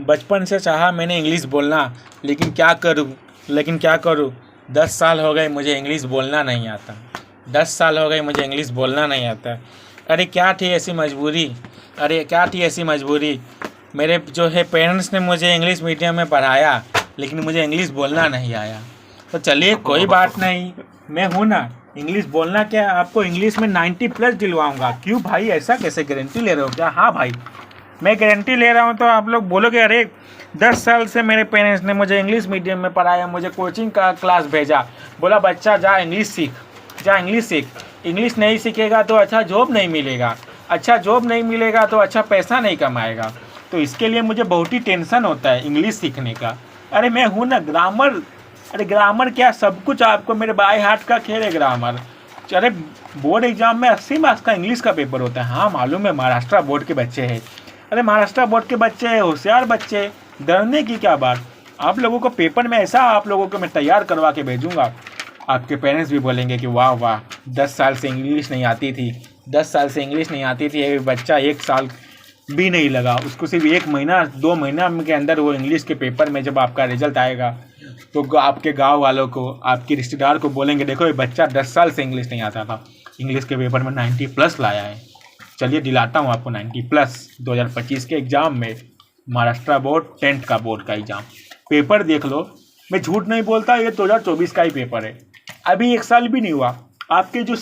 बचपन से चाहा मैंने इंग्लिश बोलना, लेकिन क्या करूँ 10 साल हो गए मुझे इंग्लिश बोलना नहीं आता। 10 साल हो गए मुझे इंग्लिश बोलना नहीं आता। अरे क्या थी ऐसी मजबूरी। मेरे जो है पेरेंट्स ने मुझे इंग्लिश मीडियम में पढ़ाया, लेकिन मुझे इंग्लिश बोलना नहीं आया। तो चलिए कोई बात नहीं, मैं हूँ ना, इंग्लिश बोलना क्या, आपको इंग्लिश में 90+ दिलवाऊंगा। क्यों भाई, ऐसा कैसे गारंटी ले रहे हो क्या? हाँ भाई, मैं गारंटी ले रहा हूँ। तो आप लोग बोलोगे अरे 10 साल से मेरे पेरेंट्स ने मुझे इंग्लिश मीडियम में पढ़ाया, मुझे कोचिंग का क्लास भेजा, बोला बच्चा जा इंग्लिश सीख। इंग्लिश नहीं सीखेगा तो अच्छा जॉब नहीं मिलेगा, तो अच्छा पैसा नहीं कमाएगा। तो इसके लिए मुझे बहुत ही टेंशन होता है इंग्लिश सीखने का। अरे मैं हूँ ना ग्रामर। अरे ग्रामर क्या, सब कुछ आपको मेरे बाई हाथ का खेल है ग्रामर। अरे बोर्ड एग्जाम में 80 मार्क्स का इंग्लिश का पेपर होता है। हाँ मालूम है, महाराष्ट्र बोर्ड के बच्चे हैं। अरे महाराष्ट्र बोर्ड के बच्चे हैं, होशियार बच्चे, डरने की क्या बात। आप लोगों को पेपर में ऐसा आप लोगों को मैं तैयार करवा के भेजूंगा, आपके पेरेंट्स भी बोलेंगे कि वाह वाह 10 साल से इंग्लिश नहीं आती थी। ये बच्चा 1 साल भी नहीं लगा उसको, सिर्फ 1 महीना 2 महीना के अंदर वो इंग्लिश के पेपर में जब आपका रिजल्ट आएगा तो आपके गांव वालों को, आपके रिश्तेदार को बोलेंगे देखो ये बच्चा 10 साल से इंग्लिश नहीं आता था, इंग्लिश के पेपर में 90+ लाया है। चलिए दिलाता हूँ आपको 90+। 2025 के एग्ज़ाम में महाराष्ट्र बोर्ड 10th का बोर्ड का एग्ज़ाम पेपर देख लो। मैं झूठ नहीं बोलता, ये 2024 का ही पेपर है। अभी 1 साल भी नहीं हुआ। आपके जो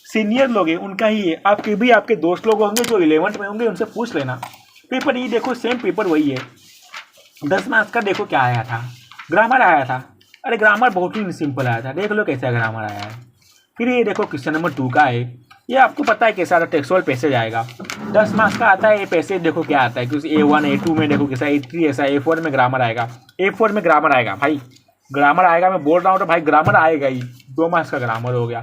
सीनियर लोग हैं उनका ही है। आपके दोस्त लोग होंगे जो 11th में होंगे, उनसे पूछ लेना। पेपर ये देखो, सेम पेपर वही है। 10 मार्क्स का देखो क्या आया था, ग्रामर आया था। अरे ग्रामर बहुत ही सिंपल आया था, देख लो कैसा ग्रामर आया है। फिर ये देखो क्वेश्चन नंबर 2 का है, ये आपको पता है कैसा टेक्सुअल पैसेज आएगा। 10 मार्क्स का आता है ये पैसेज, देखो क्या आता है क्योंकि A1 A2 में देखो कैसा, A3 ऐसा, A4 में ग्रामर आएगा। A4 में ग्रामर आएगा भाई, ग्रामर आएगा। मैं बोल रहा हूँ तो भाई ग्रामर आएगा ही। 2 मार्क्स का ग्रामर हो गया।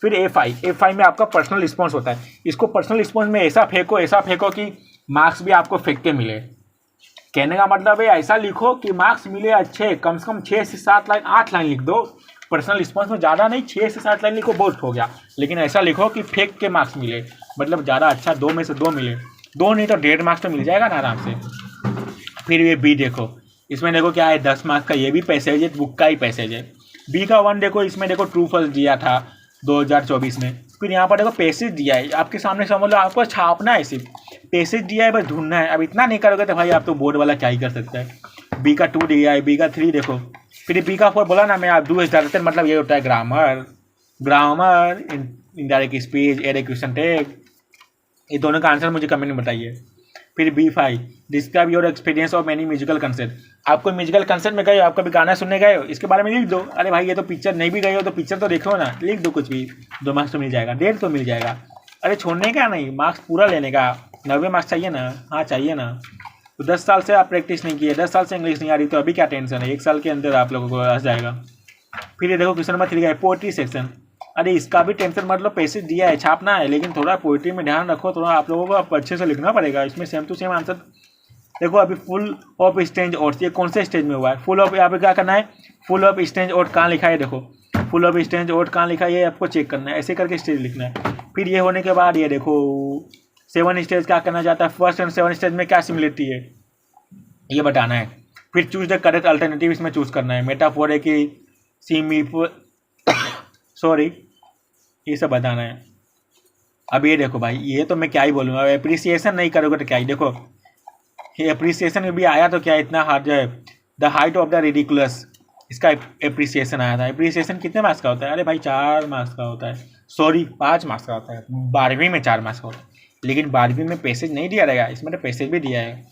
फिर A5 में आपका पर्सनल रिस्पॉन्स होता है। इसको पर्सनल रिस्पॉन्स में ऐसा फेंको कि मार्क्स भी आपको फेंक के मिले। कहने का मतलब है ऐसा लिखो कि मार्क्स मिले अच्छे, कम से कम 6 से 7 लाइन 8 लाइन लिख दो। पर्सनल रिस्पॉन्स में ज़्यादा नहीं, 6 से 7 लाइन लिखो बहुत हो गया। लेकिन ऐसा लिखो कि फेंक के मार्क्स मिले, मतलब ज़्यादा अच्छा 2 में से 2 मिले। 2 नहीं तो 1.5 मार्क्स तो मिल जाएगा ना आराम से। फिर ये बी देखो, इसमें देखो क्या है 10 मार्क्स का, ये भी पैसेज है, बुक का ही पैसेज है। बी का 1 देखो, इसमें देखो ट्रू फॉल्स दिया था 2024 में। फिर यहाँ पर देखो पैसेज दिया है आपके सामने, समझ लो आपको छापना है, सिर्फ पैसेज दिया है, बस ढूंढना है। अब इतना नहीं करोगे तो भाई आप तो बोर्ड वाला क्या ही कर सकता है। बी का 2 दिया है, बी का 3 देखो, फिर बी का 4 बोला ना मैं, आप डू डायरेक्ट मतलब ये होता है ग्रामर इनडायरेक्ट स्पीच, एडिक्वेशन टैग। ये दोनों का आंसर मुझे कमेंट में बताइए। फिर B5 describe your experience of many musical concert. आपको म्यूजिकल कंसर्ट में गए हो, आप कभी गाना सुनने गए हो, इसके बारे में लिख दो। अरे भाई ये तो पिक्चर नहीं भी गए हो तो पिक्चर तो देखो ना, लिख दो कुछ भी। 2 मार्क्स तो मिल जाएगा, 1.5 तो मिल जाएगा। अरे छोड़ने का नहीं, मार्क्स पूरा लेने का। 90 मार्क्स चाहिए ना? हाँ चाहिए ना। तो 10 साल से आप प्रैक्टिस नहीं किए, 10 साल से इंग्लिश नहीं आ रही, तो अभी क्या टेंशन है, 1 साल के अंदर आप लोगों को आ जाएगा। फिर ये देखो क्वेश्चन नंबर 3 है पोएट्री सेक्शन। अरे इसका भी टेंशन मतलब पैसेज दिया है, छापना है, लेकिन थोड़ा पोइट्री में ध्यान रखो, थोड़ा आप लोगों को अच्छे से लिखना पड़ेगा। इसमें सेम टू सेम आंसर देखो। अभी फुल ऑफ स्टेंज ओट्स, ये कौन से स्टेज में हुआ है? फुल ऑफ, यहाँ पे क्या करना है, फुल ऑफ स्टेंज ओट कहाँ लिखा है, देखो फुल ऑफ स्टेंज ओट कहाँ लिखा है, ये आपको चेक करना है, ऐसे करके स्टेज लिखना है। फिर ये होने के बाद ये देखो 7 स्टेज क्या करना चाहता है, फर्स्ट एंड 7 स्टेज में क्या सिमिलरिटी है ये बताना है। फिर चूज द करेक्ट अल्टरनेटिव, इसमें चूज करना है। मेटाफोर है कि ये सब बताना है। अब ये देखो भाई, ये तो मैं क्या ही बोलूँगा, एप्रिसिएशन नहीं करोगे तो क्या ही। देखो ये एप्रिसिएशन में भी आया तो क्या इतना हार्ड है, the height of the ridiculous, इसका एप्रिसिएशन आया था। एप्रिसिएशन कितने मार्क्स का होता है? अरे भाई 4 मार्क्स का होता है, 5 मार्क्स का होता है। 12वीं में 4 मार्क्स का होता है, लेकिन 12वीं में पैसेज नहीं दिया रहेगा, इसमें तो पैसेज भी दिया है।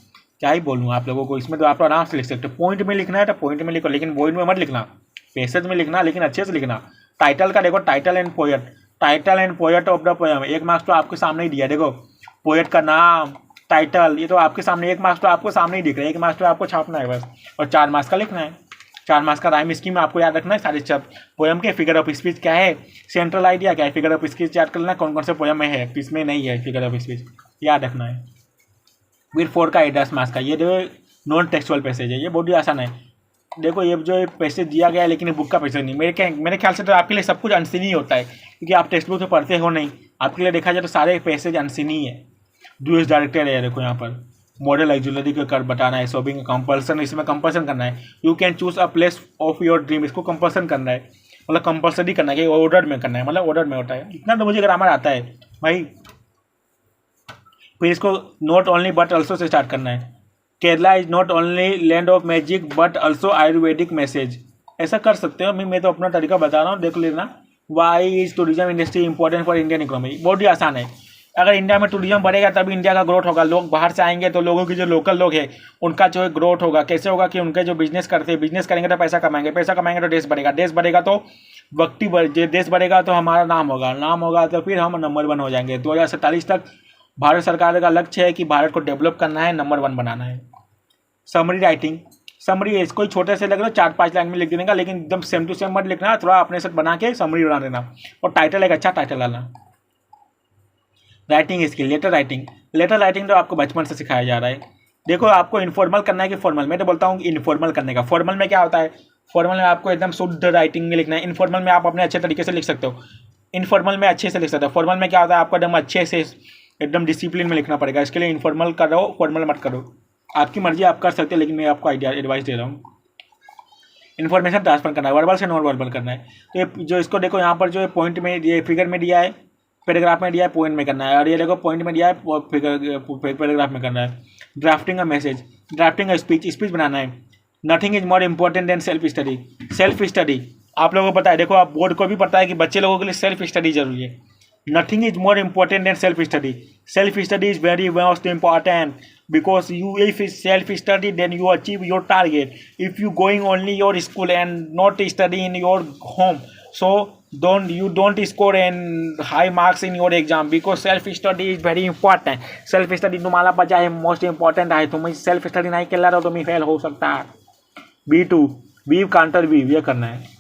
क्या ही बोलूँ आप लोगों को, इसमें तो आप आराम से लिख सकते हो। पॉइंट में लिखना है तो पॉइंट में लिखो, लेकिन पॉइंट में मत लिखना, पैसेज में लिखना, लेकिन अच्छे से लिखना। टाइटल का देखो, title and poet of the poem, 1 marks तो आपके सामने ही दिया। देखो पोएट का नाम, टाइटल, ये तो आपके सामने 1 मार्क्स तो आपको सामने ही दिख रहा है। 1 मार्क्स तो आपको छापना है बस, और 4 मार्क्स का लिखना है। 4 मार्क्स का राइम स्कीम आपको याद रखना है सारे शब्द। पोएम के फिगर ऑफ स्पीच क्या है, सेंट्रल आइडिया क्या है, फिगर ऑफ स्पीच याद करना, कौन कौन से पोएम में है, इसमें नहीं है फिगर ऑफ स्पीच, याद रखना है। फिर 4 का 10 मार्क्स का, ये जो नॉन टेक्सुअल पैसेज है, ये बहुत ही आसान है। देखो ये जो पैसेज दिया गया है, लेकिन बुक का पैसेज नहीं। मेरे ख्याल से तो आपके लिए सब कुछ अनसीन ही होता है, क्योंकि आप टेक्स्ट बुक में पढ़ते हो नहीं। आपके लिए देखा जाए तो सारे पैसेज अनसीन ही है। डूएस डायरेक्टर है, देखो यहाँ पर मॉडल एक्जुलरी का कर बताना है, शॉपिंग का कंपल्सन, इसमें कंपल्सन करना है। You can choose a place of your dream, इसको कंपल्सन करना है, मतलब कंपल्सरी करना है कि ऑर्डर में करना है, मतलब ऑर्डर में होता है। इतना तो मुझे ग्रामर आता है भाई। फिर इसको not only but also say start करना है। Kerala is not only land of magic but also Ayurvedic message, ऐसा कर सकते हो। मैं तो अपना तरीका बता रहा हूँ, देख लेना। Why is tourism industry important for Indian economy, बहुत ही आसान है। अगर इंडिया में टूरिज्म बढ़ेगा तभी इंडिया का ग्रोथ होगा। लोग बाहर से आएंगे तो लोगों की जो लोकल लोग हैं उनका जो है ग्रोथ होगा। कैसे होगा कि उनके जो बिजनेस करते हैं, बिजनेस करेंगे तो पैसा कमाएंगे, पैसा कमाएंगे तो देश बढ़ेगा, देश बढ़ेगा तो देश बढ़ेगा तो हमारा नाम होगा, नाम होगा तो फिर हम नंबर 1 हो जाएंगे। 2047 तक भारत सरकार का लक्ष्य है कि भारत को डेवलप करना है, नंबर 1 बनाना है। समरी राइटिंग, समरी है, इसको छोटे से लग लो 4-5 लाइन में लिख देने का, लेकिन एकदम सेम टू सेम मत लिखना, थोड़ा अपने से बना के समरी बना देना। और टाइटल एक अच्छा टाइटल लाना। Writing skill, letter writing, letter writing तो आपको बचपन से सिखाया जा रहा है। देखो आपको इनफॉर्मल करना है कि फॉर्मल, मैं तो बोलता हूँ इनफॉर्मल करने का। फॉर्मल में क्या होता है, फॉर्मल में आपको एकदम शुद्ध राइटिंग में लिखना है। इनफॉर्मल में आप अपने अच्छे तरीके से लिख सकते हो, इनफॉर्मल में अच्छे से लिख सकते हो। फॉर्मल में क्या होता है, आपको एकदम अच्छे से एकदम डिसिप्लिन में लिखना पड़ेगा। इसके लिए इनफॉर्मल करो, फॉर्मल मत करो, आपकी मर्जी, आप कर सकते हो, लेकिन मैं आपको आइडिया एडवाइस दे रहा हूँ। इन्फॉर्मेशन ट्रांसफर करना है, वर्बल से नॉन वर्बल करना है। तो ये जो इसको देखो यहाँ पर जो है पॉइंट में, ये फिगर में दिया है, पैराग्राफ में दिया है, पॉइंट में करना है। और ये देखो पॉइंट में दिया है, पैराग्राफ में करना है। Drafting a message, drafting a speech, speech बनाना है। Nothing is more important than self study, self study आप लोगों को पता है। देखो आप बोर्ड को भी पता है कि बच्चे लोगों के लिए सेल्फ स्टडी जरूरी है। Nothing is more important than self-study. Self-study is very most important because if you self-study, then you achieve your target. If you going only your school and not study in your home, so don't score and high marks in your exam because self-study is very important. Self-study तुम्हाला पता है most important है। तुम self-study नहीं कर रहे हो तो मैं फेल हो सकता है। B2 weave counter weave, ये करना है।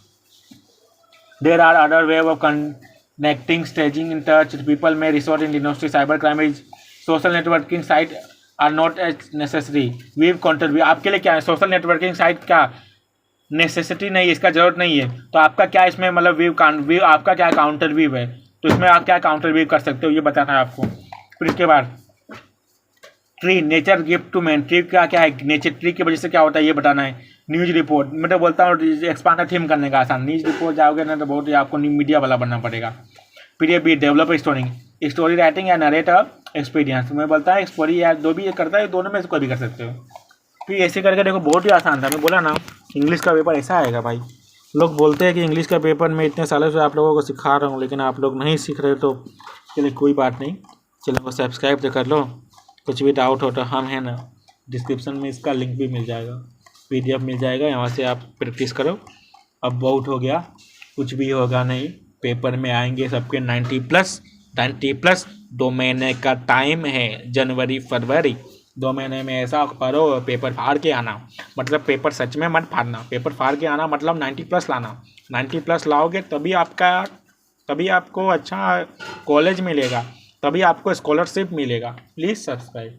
There are other way of connecting, staging in touch. People may resort in industry, cybercrime is, social networking site are not as necessary. Weave counter weave आपके लिए क्या है, सोशल नेटवर्किंग साइट क्या necessity नहीं है, इसका जरूरत नहीं है। तो आपका क्या इसमें मतलब वीव आपका क्या काउंटर वीव है, तो इसमें आप क्या काउंटर वीव कर सकते हो ये बताना है आपको। फिर इसके बाद tree, nature gift to man, tree का क्या है, नेचर ट्री की वजह से क्या होता है ये बताना है। न्यूज रिपोर्ट, मैं तो बोलता हूँ एक्सपांडर थीम करने का आसान। न्यूज रिपोर्ट जाओगे ना तो बहुत ही आपको मीडिया वाला बनना पड़ेगा। फिर ये भी डेवलप स्टोरी राइटिंग या नरेटर एक्सपीरियंस, मैं बोलता है स्टोरी या जो भी ये करता है दोनों में से कोई भी कर सकते हो। फिर ऐसे करके देखो बहुत ही आसान था। मैं बोला ना इंग्लिश का पेपर ऐसा आएगा भाई। लोग बोलते हैं कि इंग्लिश का पेपर मैं इतने सालों से आप लोगों को सिखा रहा हूँ, लेकिन आप लोग नहीं सीख रहे, तो चलिए कोई बात नहीं, चलो वो सब्सक्राइब तो कर लो। कुछ भी डाउट हो तो हम हैं ना, डिस्क्रिप्शन में इसका लिंक भी मिल जाएगा, PDF मिल जाएगा, यहाँ से आप प्रैक्टिस करो। अब बहुत हो गया, कुछ भी होगा नहीं, पेपर में आएंगे सबके 90+। 2 महीने का टाइम है, जनवरी फरवरी 2 महीने में ऐसा करो पेपर फाड़ के आना। मतलब पेपर सच में मत फाड़ना, पेपर फाड़ के आना मतलब 90+ लाना। 90+ लाओगे तभी आपको अच्छा कॉलेज मिलेगा, तभी आपको स्कॉलरशिप मिलेगा। Please subscribe.